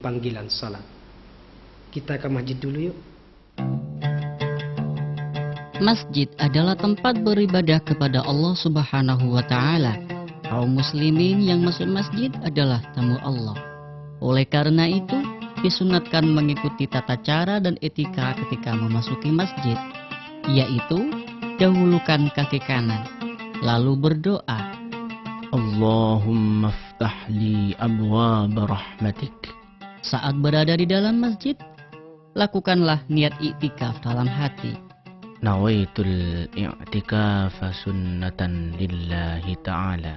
panggilan salat. Kita ke masjid dulu yuk. Masjid adalah tempat beribadah kepada Allah Subhanahu wa Ta'ala. Kaum muslimin yang masuk masjid adalah tamu Allah. Oleh karena itu, disunatkan mengikuti tata cara dan etika ketika memasuki masjid, yaitu dahulukan kaki kanan, lalu berdoa, Allahumma aftah li abwaab rahmatik. Saat berada di dalam masjid, lakukanlah niat iktikaf dalam hati. Nawaitul i'tikafa sunnatan lillahi ta'ala.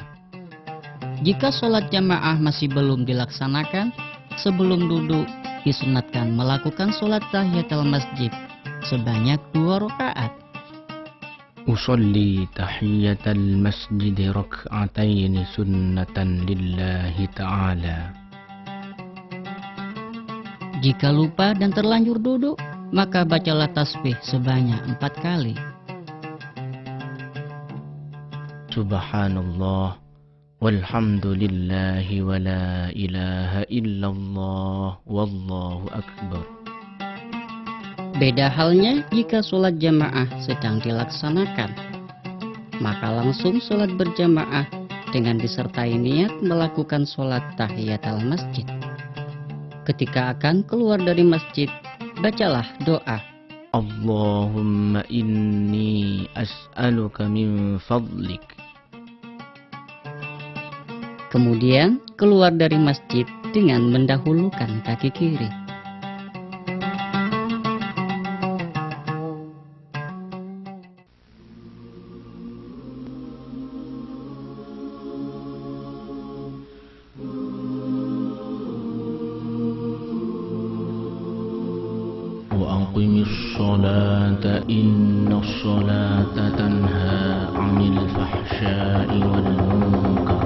Jika sholat jamaah masih belum dilaksanakan, sebelum duduk disunatkan melakukan sholat tahiyatul masjid sebanyak 2 rakaat. Usolli tahiyatal masjid rak'ataini sunnatan lillahi ta'ala. Jika lupa dan terlanjur duduk, maka bacalah tasbih sebanyak 4 kali. Subhanallah walhamdulillahi wa la ilaha illallah wallahu akbar. Beda halnya jika sholat jamaah sedang dilaksanakan, maka langsung sholat berjamaah dengan disertai niat melakukan sholat tahiyatul masjid. Ketika akan keluar dari masjid, bacalah doa, Allahumma inni as'aluka min fadlik. Kemudian keluar dari masjid dengan mendahulukan kaki kiri. Wa aqimis sholata inna sholata tanha 'anil fahsya'i wal munkar.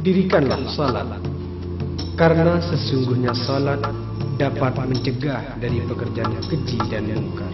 Dirikanlah salat, karena sesungguhnya salat dapat mencegah dari pekerjaan keji dan mungkar.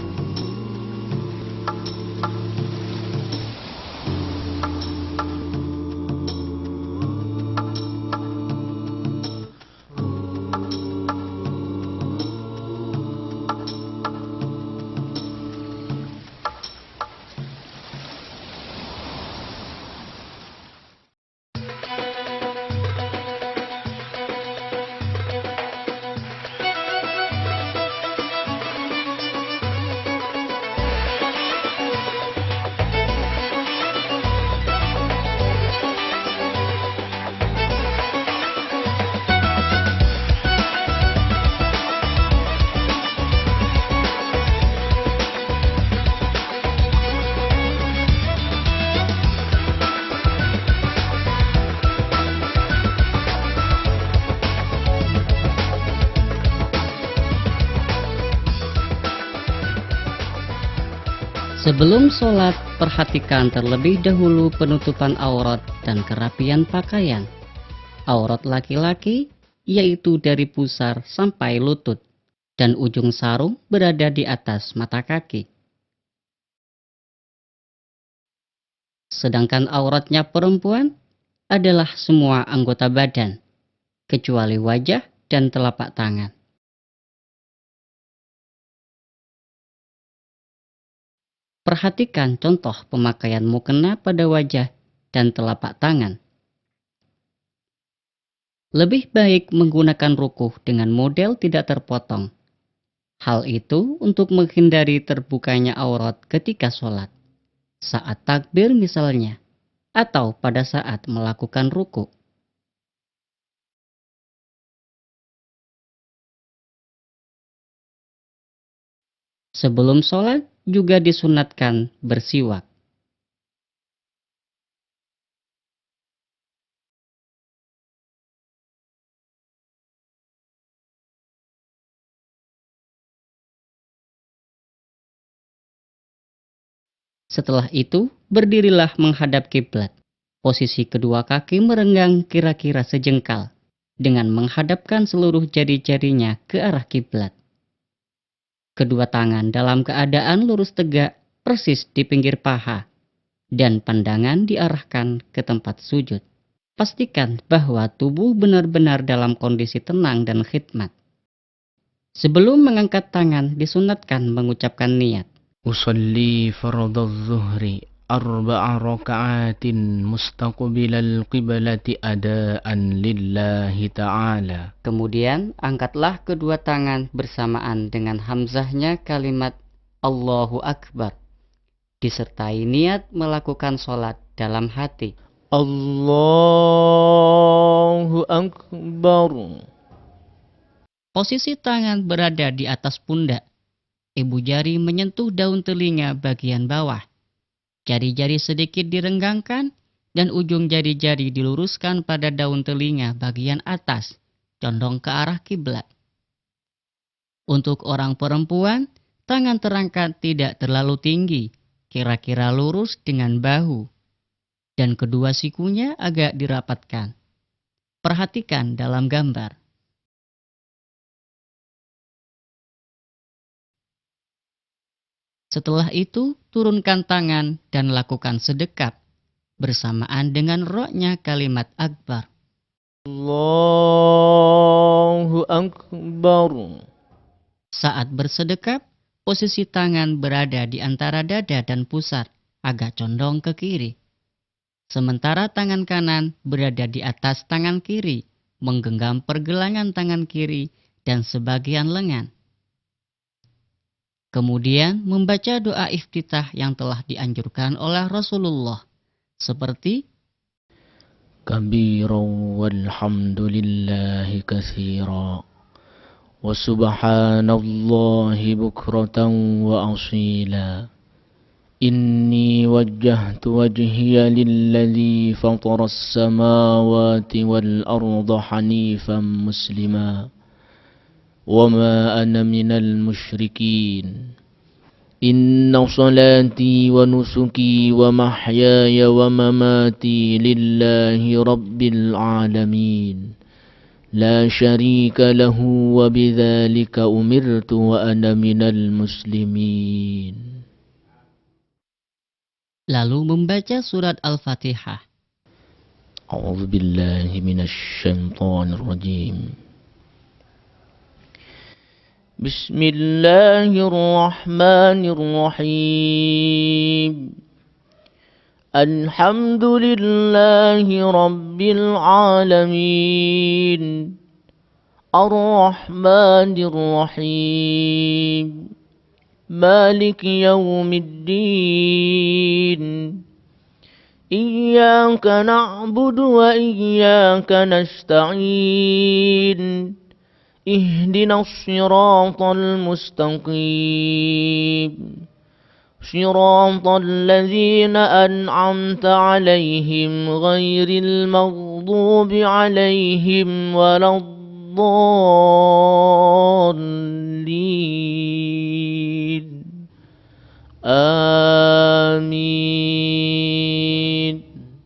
Sebelum sholat, perhatikan terlebih dahulu penutupan aurat dan kerapian pakaian. Aurat laki-laki yaitu dari pusar sampai lutut, dan ujung sarung berada di atas mata kaki. Sedangkan auratnya perempuan adalah semua anggota badan, kecuali wajah dan telapak tangan. Perhatikan contoh pemakaian mukena pada wajah dan telapak tangan. Lebih baik menggunakan rukuh dengan model tidak terpotong. Hal itu untuk menghindari terbukanya aurat ketika sholat, saat takbir misalnya, atau pada saat melakukan ruku. Sebelum sholat juga disunatkan bersiwak. Setelah itu, berdirilah menghadap kiblat. Posisi kedua kaki merenggang kira-kira sejengkal, dengan menghadapkan seluruh jari-jarinya ke arah kiblat. Kedua tangan dalam keadaan lurus tegak persis di pinggir paha, dan pandangan diarahkan ke tempat sujud. Pastikan bahwa tubuh benar-benar dalam kondisi tenang dan khidmat. Sebelum mengangkat tangan, disunatkan mengucapkan niat. أصلي فرض الظهر 4 ركعات مستقبل القبلة أداء لله تعالى. Kemudian, angkatlah kedua tangan bersamaan dengan hamzahnya kalimat Allahu Akbar, disertai niat melakukan sholat dalam hati. Allahu Akbar. Posisi tangan berada di atas pundak. Ibu jari menyentuh daun telinga bagian bawah. Jari-jari sedikit direnggangkan dan ujung jari-jari diluruskan pada daun telinga bagian atas, condong ke arah kiblat. Untuk orang perempuan, tangan terangkat tidak terlalu tinggi, kira-kira lurus dengan bahu, dan kedua sikunya agak dirapatkan. Perhatikan dalam gambar. Setelah itu, turunkan tangan dan lakukan sedekap bersamaan dengan ro'nya kalimat akbar. Allahu Akbar. Saat bersedekap, posisi tangan berada di antara dada dan pusar, agak condong ke kiri. Sementara tangan kanan berada di atas tangan kiri, menggenggam pergelangan tangan kiri dan sebagian lengan. Kemudian membaca doa iftitah yang telah dianjurkan oleh Rasulullah, seperti Kabiran walhamdulillahi katsira wa subhanallahi bukratan wa asila. Inni wajjahtu wajhiya lilladzi fatara as-samawati wal arda hanifan muslima وما أنا من المشركين إن صلاتي ونسكي ومحياي ومماتي لله رب العالمين لا شريك له وبذلك أمرت وأنا من المسلمين. lalu membaca surat Al-Fatihah. أعوذ بالله من الشيطان الرجيم. بسم الله الرحمن الرحيم. الحمد لله رب العالمين. الرحمن الرحيم. مالك يوم الدين. إياك نعبد وإياك نستعين. اهدنا الصراط المستقيم صراط الذين أنعمت عليهم غير المغضوب عليهم ولا الضالين آمين.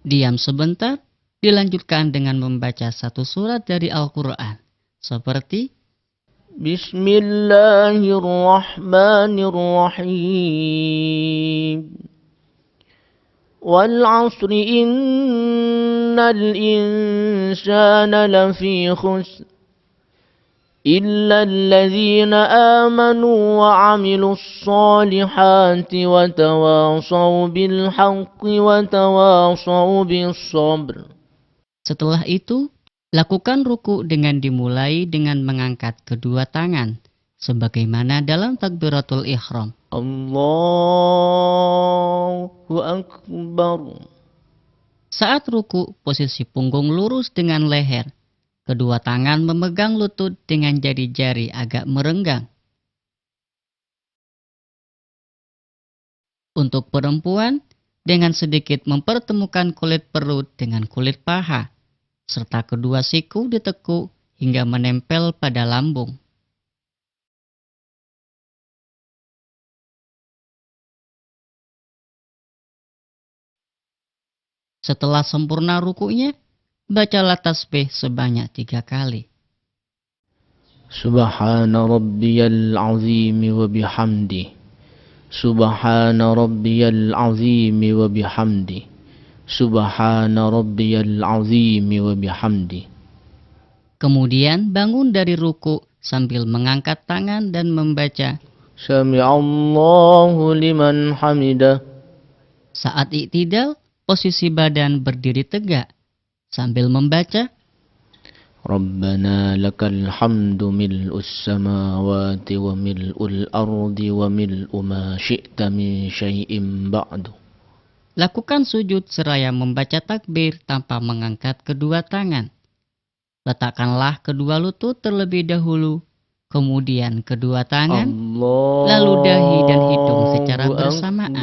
Diam sebentar, dilanjutkan dengan membaca satu surat dari Al-Quran, seperti Bismillahirrahmanirrahim. Wal 'asri innal insana lafi khusr illa alladhina amanu wa 'amilus solihati wa tawasaw bil haqqi wa tawasaw bis sabr. Setelah itu, lakukan ruku dengan dimulai dengan mengangkat kedua tangan, sebagaimana dalam takbiratul ihram. Allahu Akbar. Saat ruku, posisi punggung lurus dengan leher. Kedua tangan memegang lutut dengan jari-jari agak merenggang. Untuk perempuan, dengan sedikit mempertemukan kulit perut dengan kulit paha, serta kedua siku ditekuk hingga menempel pada lambung. Setelah sempurna rukunya, bacalah tasbih sebanyak 3 kali. Subhana rabbiyal azim wa bihamdi. Subhana rabbiyal azim wa bihamdi. Subhana rabbiyal azim wa bihamdi. Kemudian bangun dari ruku sambil mengangkat tangan dan membaca. Sami'allahu liman hamidah. Saat i'tidal, posisi badan berdiri tegak sambil membaca. Rabbana lakal hamdu mil'us samawati wa mil'ul ardi wa mil'u ma syi'ta min syai'in ba'du. Lakukan sujud seraya membaca takbir tanpa mengangkat kedua tangan. Letakkanlah kedua lutut terlebih dahulu, kemudian kedua tangan, lalu dahi dan hidung secara bersamaan.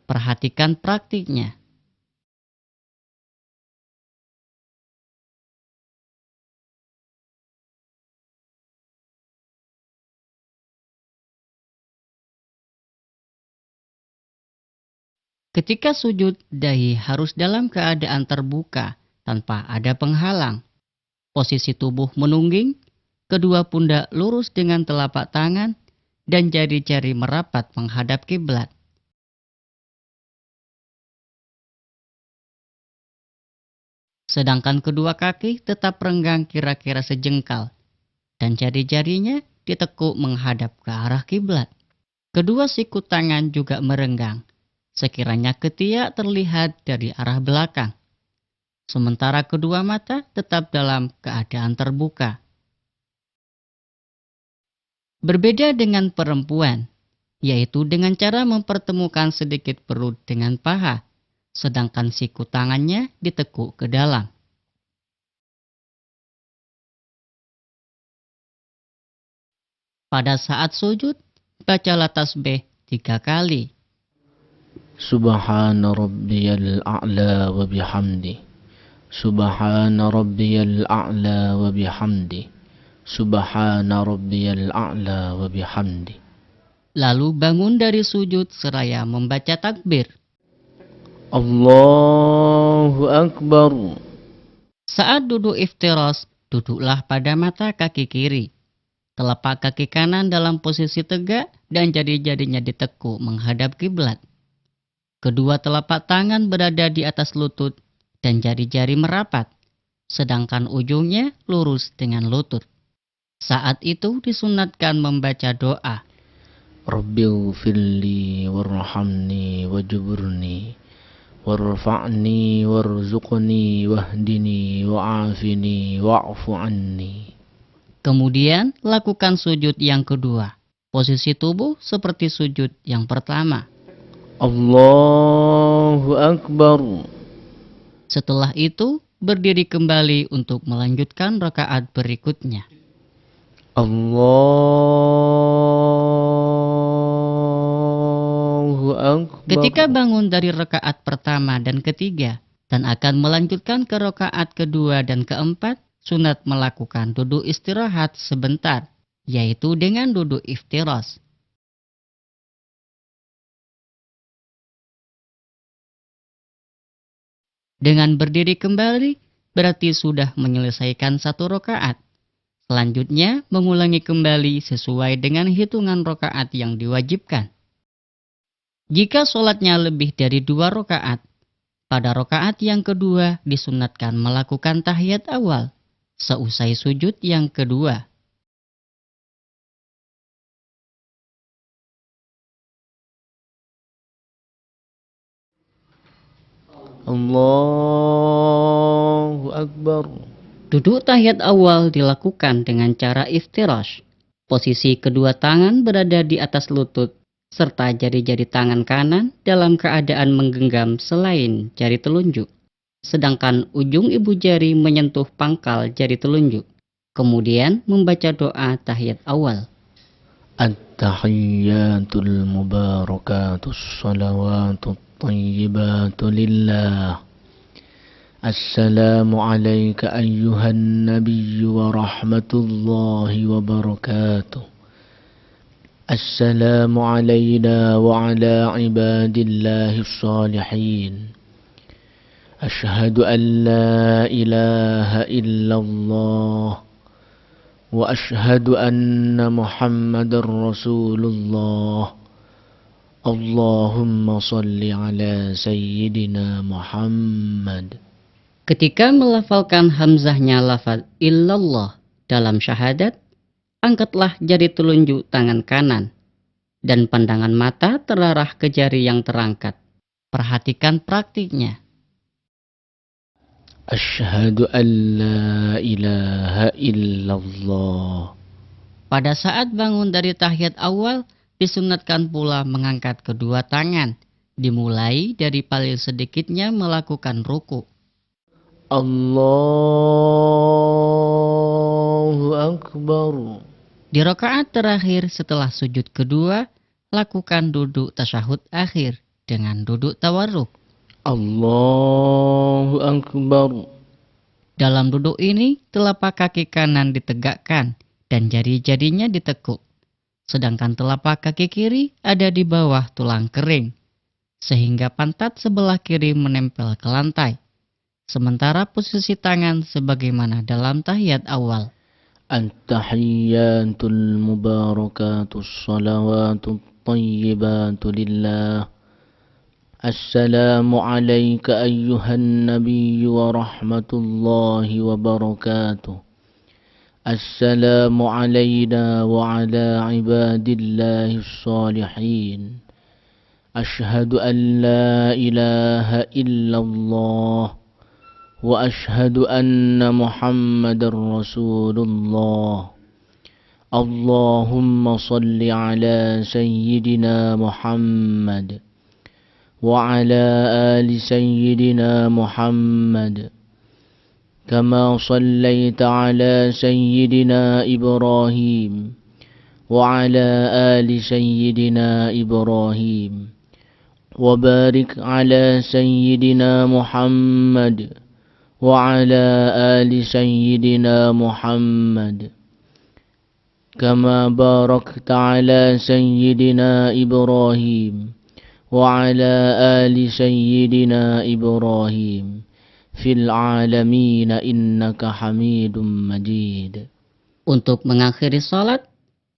Perhatikan praktiknya. Ketika sujud, dahi harus dalam keadaan terbuka tanpa ada penghalang. Posisi tubuh menungging, kedua pundak lurus dengan telapak tangan, dan jari-jari merapat menghadap kiblat. Sedangkan kedua kaki tetap renggang kira-kira sejengkal, dan jari-jarinya ditekuk menghadap ke arah kiblat. Kedua siku tangan juga merenggang, sekiranya ketiak terlihat dari arah belakang. Sementara kedua mata tetap dalam keadaan terbuka. Berbeda dengan perempuan, yaitu dengan cara mempertemukan sedikit perut dengan paha, sedangkan siku tangannya ditekuk ke dalam. Pada saat sujud, bacalah tasbih 3 kali. Subhana rabbiyal a'la wa bihamdi. Subhana rabbiyal a'la wa bihamdi. Subhana rabbiyal a'la wa bihamdi. Lalu bangun dari sujud seraya membaca takbir. Allahu Akbar. Saat duduk iftiras, duduklah pada mata kaki kiri. Telapak kaki kanan dalam posisi tegak dan jari-jarinya ditekuk menghadap kiblat. Kedua telapak tangan berada di atas lutut dan jari-jari merapat, sedangkan ujungnya lurus dengan lutut. Saat itu disunatkan membaca doa. Rabbighfirli warhamni wajburni warfa'ni warzuqni wahdini wa'afini wa'fu anni. Kemudian lakukan sujud yang kedua. Posisi tubuh seperti sujud yang pertama. Allahu Akbar. Setelah itu, berdiri kembali untuk melanjutkan rakaat berikutnya. Allahu Akbar. Ketika bangun dari rakaat pertama dan ketiga, dan akan melanjutkan ke rakaat kedua dan keempat, sunat melakukan duduk istirahat sebentar, yaitu dengan duduk iftiras. Dengan berdiri kembali, berarti sudah menyelesaikan 1 rakaat. Selanjutnya, mengulangi kembali sesuai dengan hitungan rakaat yang diwajibkan. Jika sholatnya lebih dari 2 rakaat, pada rakaat yang kedua disunatkan melakukan tahiyat awal, seusai sujud yang kedua. Allahu Akbar. Duduk tahiyat awal dilakukan dengan cara iftirash. Posisi kedua tangan berada di atas lutut, serta jari-jari tangan kanan dalam keadaan menggenggam selain jari telunjuk. Sedangkan ujung ibu jari menyentuh pangkal jari telunjuk. Kemudian membaca doa tahiyat awal. At-tahiyyatul mubarakatus salawatut tayyibatu lillah. Assalamu alayka ayyuhan nabiyyu wa rahmatullahi wa barakatuh. Assalamu alayna wa ala ibadillahi salihin. Ashhadu an la ilaha illallah wa ashhadu anna Muhammadar Rasulullah. Allahumma salli ala Sayyidina Muhammad. Ketika melafalkan hamzahnya lafaz illallah dalam syahadat, angkatlah jari telunjuk tangan kanan dan pandangan mata terarah ke jari yang terangkat. Perhatikan praktiknya. Asyhadu an la ilaha illallah. Pada saat bangun dari tahiyat awal, disunatkan pula mengangkat kedua tangan, dimulai dari paling sedikitnya melakukan ruku. Allahu Akbar. Di rakaat terakhir setelah sujud kedua, lakukan duduk tasyahud akhir dengan duduk tawarruk. Allahu Akbar. Dalam duduk ini, telapak kaki kanan ditegakkan dan jari-jarinya ditekuk. Sedangkan telapak kaki kiri ada di bawah tulang kering, sehingga pantat sebelah kiri menempel ke lantai. Sementara posisi tangan sebagaimana dalam tahiyat awal. At-tahiyyatul mubarakatus salawatul tayyibatu lillah. Assalamu alayka ayyuhan nabiyyu wa rahmatullahi wa barakatuh. Assalamu alayna wa ala ibadillahi salihin. Ashhadu an la ilaha illallah wa ashhadu anna Muhammadar Rasulullah. Allahumma salli ala Sayyidina Muhammad وعلى آل سيدنا محمد كما صليت على سيدنا إبراهيم وعلى آل سيدنا إبراهيم وبارك على سيدنا محمد وعلى آل سيدنا محمد كما باركت على سيدنا إبراهيم وعلى آل سيدنا إبراهيم في العالمين إنك حميد مجيد. Untuk mengakhiri salat,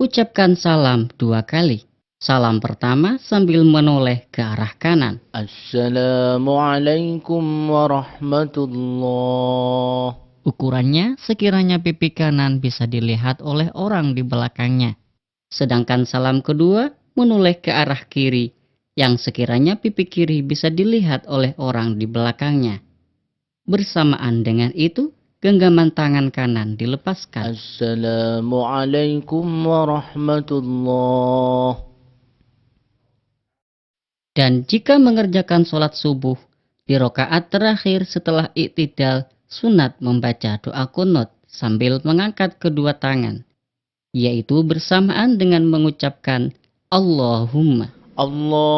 ucapkan salam 2 kali. Salam pertama sambil menoleh ke arah kanan. Assalamualaikum warahmatullah. Ukurannya sekiranya pipi kanan bisa dilihat oleh orang di belakangnya. Sedangkan salam kedua menoleh ke arah kiri, yang sekiranya pipi kiri bisa dilihat oleh orang di belakangnya. Bersamaan dengan itu, genggaman tangan kanan dilepaskan. Assalamualaikum warahmatullah. Dan jika mengerjakan sholat subuh, di rakaat terakhir setelah iktidal, sunat membaca doa qunut sambil mengangkat kedua tangan, yaitu bersamaan dengan mengucapkan Allahumma. Allah